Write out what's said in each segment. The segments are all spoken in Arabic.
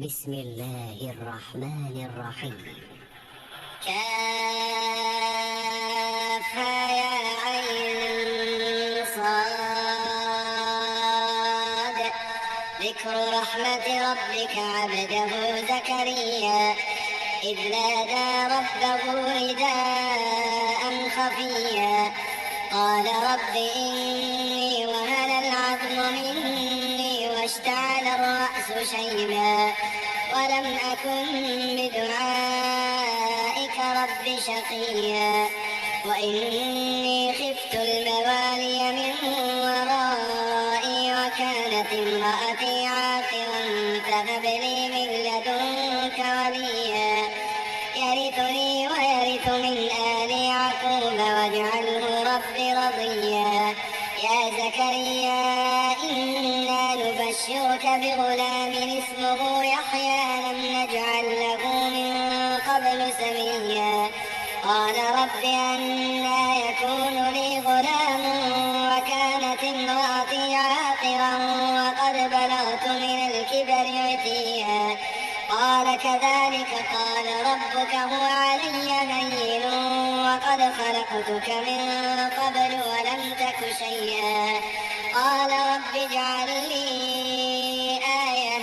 بسم الله الرحمن الرحيم. كافها يا عين صاد. ذكر رحمة ربك عبده زكريا إذ نادى ربه نداء خفيا قال رب إني وهن العظم مني واشتعل الرأس شيبا ولم أكن بدعائك رب شقيا وإني خفت الموالي من ورائي وكانت امرأتي عاقرا فهب لي من لدنك وليا يرثني ويرث من آل يعقوب واجعله رب رضيا يا زكريا إنا نبشرك بغلام اسمه يحيى لم نجعل له من قبل سميا قال رب أنى يكون لي غلام وكانت امرأتي عاقرا وقد بلغت من الكبر عتيا قال كذلك قال ربك هو علي هين وقد خلقتك من قبل ولم تك شيئا قال رب اجعل لي آية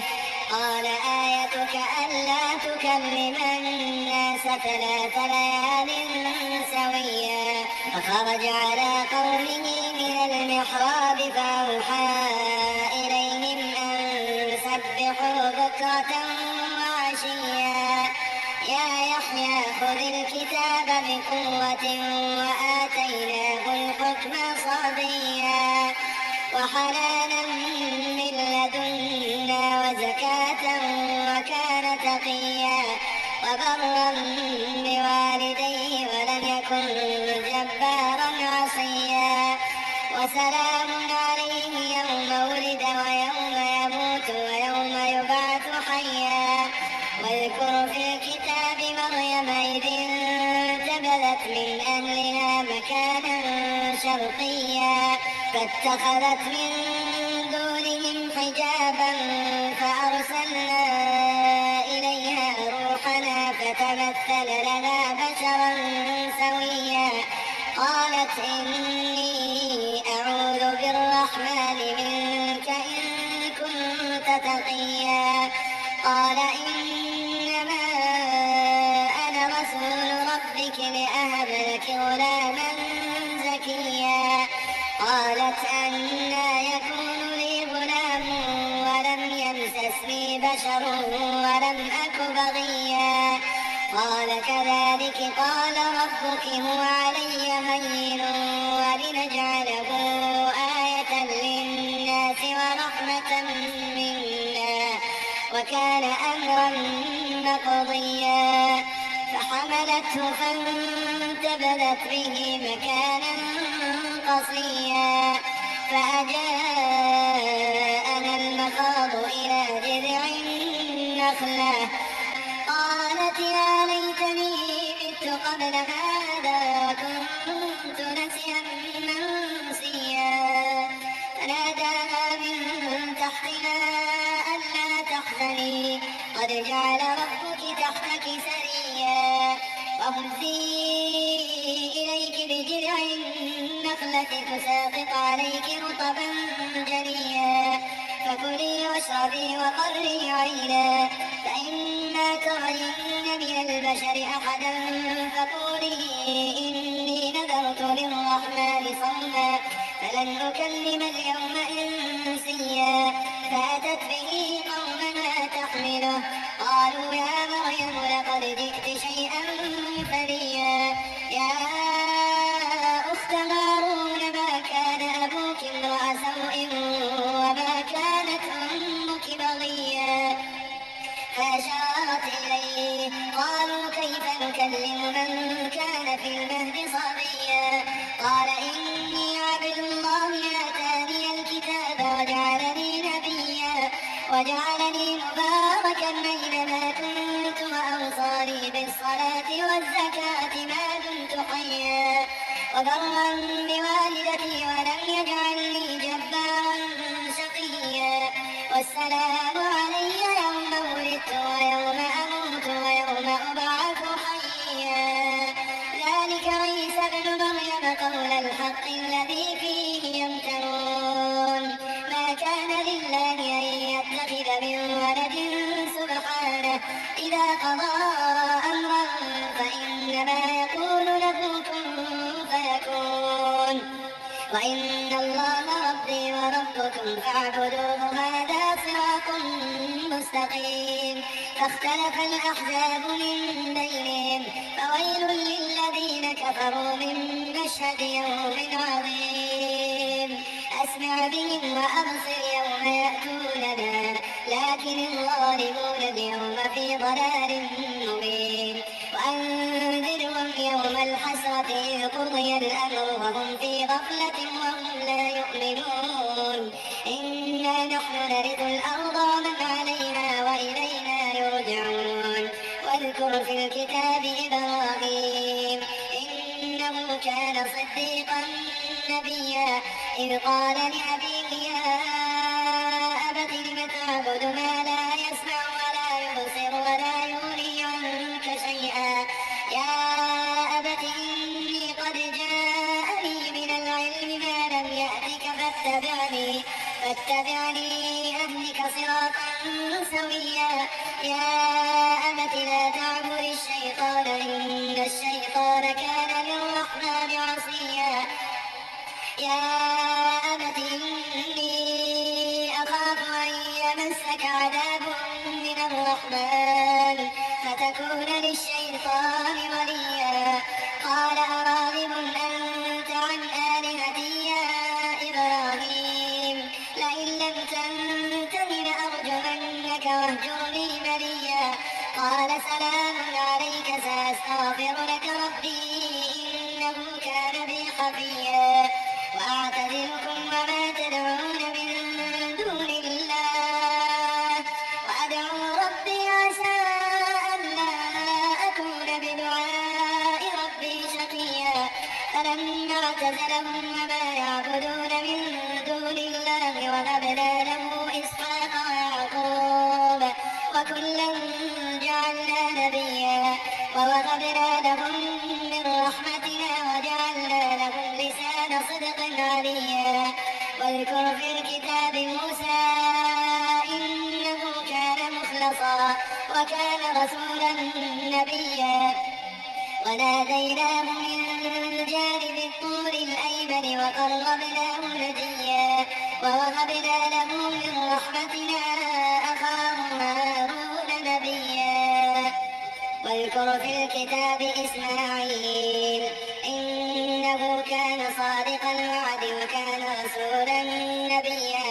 قال آيتك ألا تكلم الناس 3 ليال سويا فخرج على قومه من المحراب فأوحى إليهم أن سبحوا بكرة وعشيا يا يحيى خذ الكتاب بقوة وآتيناه الحكم صبيا وحنانا من لدنا وزكاة وكان تقيا وبرا بوالديه ولم يكن جبارا عصيا وسلام عليه يوم ولد ويوم يموت ويوم يبعث حيا واذكر في الكتاب مريم إذ انتبذت من أهلها مكانا شرقيا فاتخذت من دونهم حجابا فأرسلنا إليها روحنا فتمثل لنا بشرا سويا قالت إني أعوذ بالرحمن منك إن كنت تقيا قال إنما أنا رسول ربك لأهب لك غلاما زكيا قالت أنى يكون لي غلام ولم يمسسني بشر ولم أك بغيا قال كذلك قال ربك هو علي هين ولنجعله آية للناس ورحمة منا وكان أمرا مقضيا فحملته فانتبذت به مكانا قصيا فأجاءنا المخاض إلى جذع النخلة قالت يا ليتني مت قبل هذا وكنت نسيا منسيا فناداها من تحتها ألا تحزني قد جعل ربك تحتك سريا وهزي إليك بجذع النخلة تساقط عليك رطبا جنيا فكلي واشربي وقري عينا فإما ترين من البشر أحدا فقولي إني نذرت للرحمن صوما فلن أكلم اليوم إنسيا فأتت به قومها تحمله قالوا يا مريم لقد جئت شيئا فريا يا أخت هارون ما كان أبوك امرأ سوء وما كانت أمك بغيا فأشارت إليه قالوا كيف نكلم من كان في المهد صبيا قال إني عبد الله آتاني الكتاب وجعلني مباركا أينما كنت وأوصاني بالصلاة والزكاة ما دمت حيا وبرا بوالدتي ولم يجعلني جبارا شقيا والسلام علي يوم ولدت سبحانه إذا قضى أمرا فإنما يقول له كن فيكون وإن الله ربي وربكم فاعبدوه هذا صراط مستقيم فاختلف الأحزاب من بينهم فويل للذين كفروا من مشهد يوم عظيم أسمع بهم وأبصر يوم يأتوننا لكن الظالمون اليوم في ضلال مبين وأنذرهم يوم الحسرة إذ قضي الأمر وهم في غفلة وهم لا يؤمنون إنا نحن نرث الأرض ومن عليها وإلينا يرجعون واذكر في الكتاب إبراهيم إنه كان صديقا نبيا إذ قال لأبيه يا أبت لم تعبد ما لا يسمع ولا يبصر ولا يغني عنك شيئا يا أبت إني قد جاءني من العلم ما لم يأتك فاتبعني أهدك صراطا سويا يا أبت لا تعبد الشيطان إن الشيطان كان للرحمن عصيا يا أبت إني أخاف أن يمسك عذاب من الرحمن فتكون للشيطان وليا قال أراغب أنت عن آلهتي يا إبراهيم لئن لم تنته لأرجمنك واهجرني مليا قال سلام عليك سأستغفر لك ربي إنه كان بي خفيا وأعتزلكم وما تدعون من دون الله وأدعو ربي عسى ألا أكون بدعاء ربي شقيا فلما اعتزلهم وما يعبدون من دون الله وهبنا له إسحاق ويعقوب وكلا جعلنا نبيا ووهبنا لهم من رحمتنا وجعلنا لهم لسان صدق عليا واذكر في الكتاب موسى إنه كان مخلصا وكان رسولا نبيا وناديناه من جانب الطور الأيمن وقربناه نجيا ووهبنا له من رحمتنا أخاه هارون نبيا واذكر في الكتاب إسماعيل إنه كان صادق الوعد وكان رسولا نبيا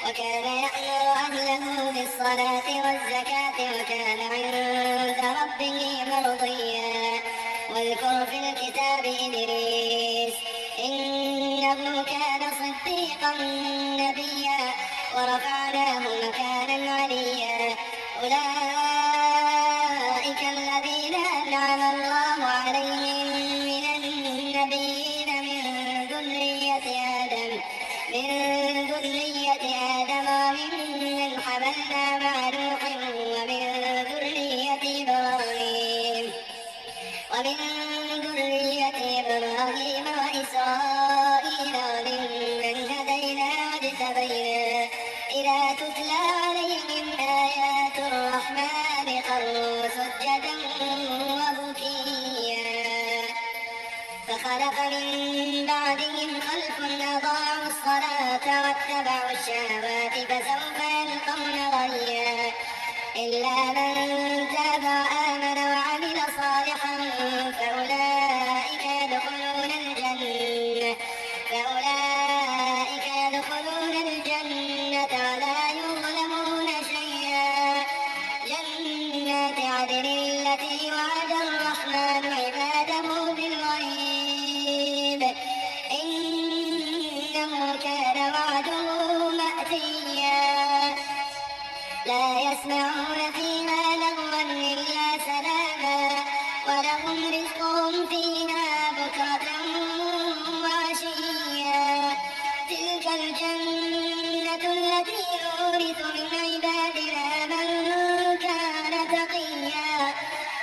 وكان يأمر أهله بالصلاة والزكاة وكان عند ربه مرضيا واذكر في الكتاب إدريس إنه كان صديقا نبيا ورفعناه مكانا عليا أولئك الذين أنعم الله عليهم من النبيين من ذرية آدم وممن حملنا مع نوح ومن ذرية إبراهيم وإسرائيل وممن هدينا واجتبينا إذا تتلى عليهم آيات الرحمن خروا سجدا وبكيا فخلف من بعدهم خلف أضاعوا الصلاة واتبعوا الشهوات فسوف يلقون غيا إلا من تاب وآمن وعمل صالحا فأولئك يدخلون الجنة ولا يظلمون شيئا جنات عدن التي وعد الرحمن عباده بالغيب إنه كان وعده مأتيا لا يسمعون فيها لغوا إلا سلاما ولهم رزقهم فيها بكرة وعشيا تلك الجنة التي نورث من عبادنا من كان تقيا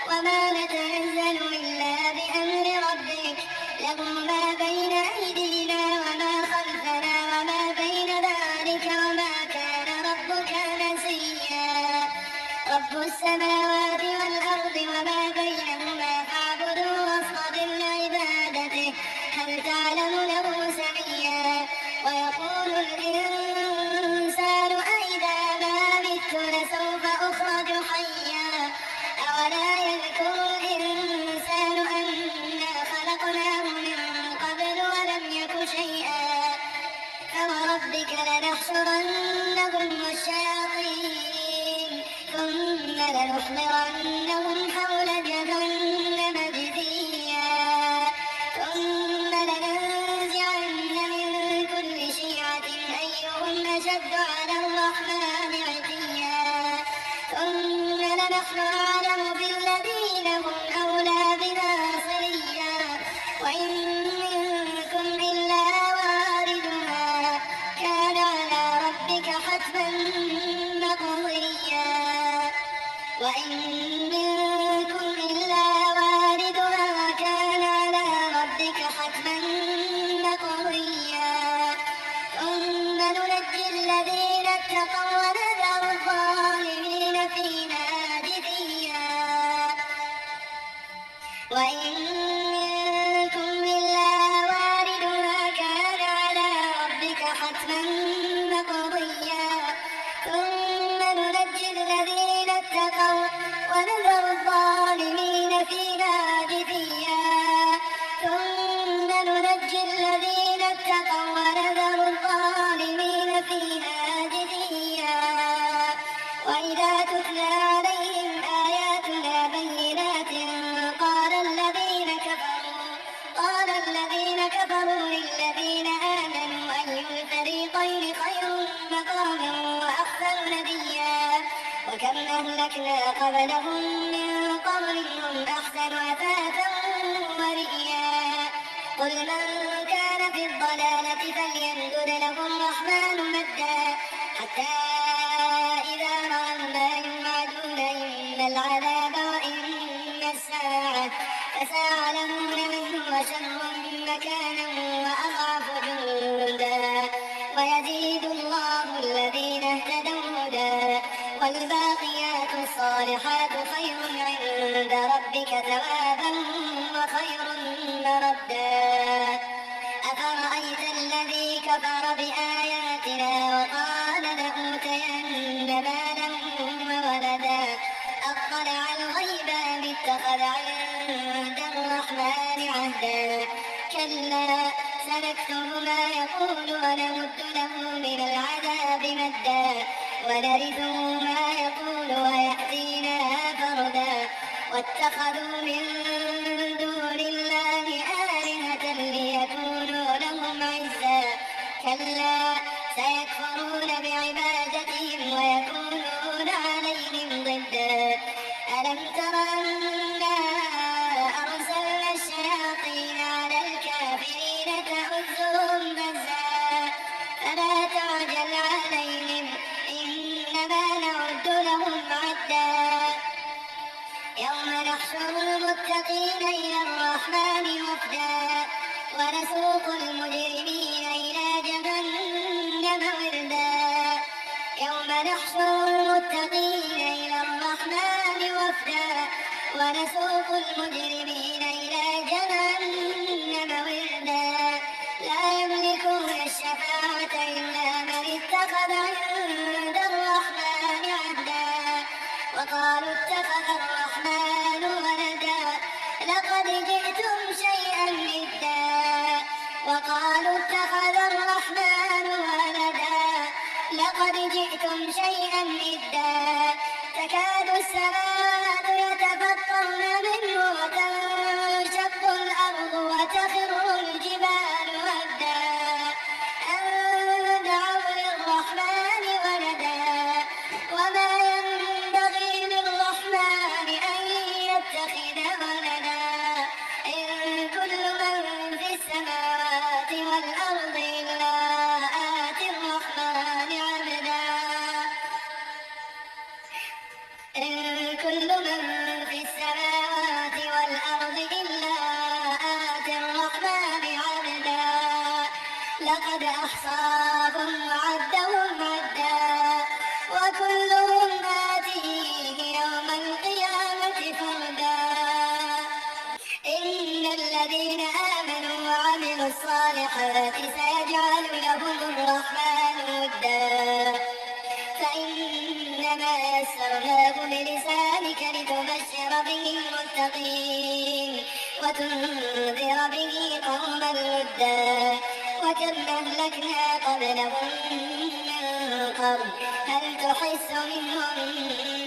وما نتنزل إلا رب السماوات والأرض وما بينهما فاعبده واصطبر لعبادته هل تعلم له سميا ويقول الإنسان أإذا ما مت لسوف أخرج حيا أولا يذكر الإنسان أنا خلقناه من قبل ولم يك شيئا فوربك لنحشرنهم والشياطين ثم لنحضرنهم حول جهنم جثيا ثم لننزعن من كل شيعة أيهم أشد على الرحمن عتيا ثم لنحن أعلم بالذين هم أولى بها صليا وإن منكم إلا واردها كان على ربك حتما مقضيا وإن منكم إلا واردها كان على ربك حتما مقضيا ثم ننجي الذين اتقوا ونذر الظالمين فيها جثيا وإن منكم إلا واردها كان على ربك حتما مقضيا ثم ننجي الذين اتقوا ونذر الظالمين فيها جثيا ثم ننجي الذين اتقوا ونذر الظالمين فيها جثيا وإذا تتلى عليهم آياتنا بينات قال الذين كفروا للذين آمنوا أي الفريقين خير مقاما وأحسن نديا وكم أهلكنا قبلهم من قرن هم أحسن أثاثا ورئيا قل من كان في الضلالة فليمدد له الرحمن مدا حتى إذا رأوا ما يوعدون إما العذاب وإما الساعة فسيعلمون من هو شر مكانا وأضعف جندا ويزيد الله الذين اهتدوا هدى والباقيات الصالحات خير عند ربك ثوابا وخير مردا أفرأيت الذي كفر بآياتنا وقال لأوتين مالا وولدا أطلع الغيب أم اتخذ عند الرحمن عهدا كلا سنكتب ما يقول ونمد له من العذاب مدا ونرثه ما يقول ويأتينا فردا واتخذوا من دون الله آلهة ليكونوا لهم عزا كلا سيكفرون بعبادتهم ويكونون عليهم ضدا ألم تر أنا أرسلنا الشياطين على الكافرين تؤذهم بزا فلا تعجل عليهم إنما نعد لهم عدا يوم نحشر المتقين إلى الرحمن وفدا ونسوق المجرمين إلى جهنم وردا يوم نحشر المتقين إلى الرحمن وفدا ونسوق المجرمين إلى جهنم وردا لا يملكون الشفاعة إلا من اتخذ عند الرحمن عهدا وقالوا اتخذ الرحمن ولدا لقد جئتم شيئا إدا وقالوا اتخذ الرحمن ولدا لقد جئتم شيئا إدا تكاد السماوات يتفطرن منه وتنشق الأرض وتخر الجبال هدا أن دعوا للرحمن ولدا وما ينبغي للرحمن أن يتخذ ولدا إن كل من في السماوات والأرض إلا آتي الرحمن عبدا إن كل من في السماوات والأرض إلا آتي الرحمن عبدا لقد أحصاهم وعدهم عدا وكلهم آتيه الرحمن ودا فإنما يسرناه بلسانك لتبشر به المتقين وتنذر به قوما لدا وكم أهلكنا قبلهم من قرن هل تحس منهم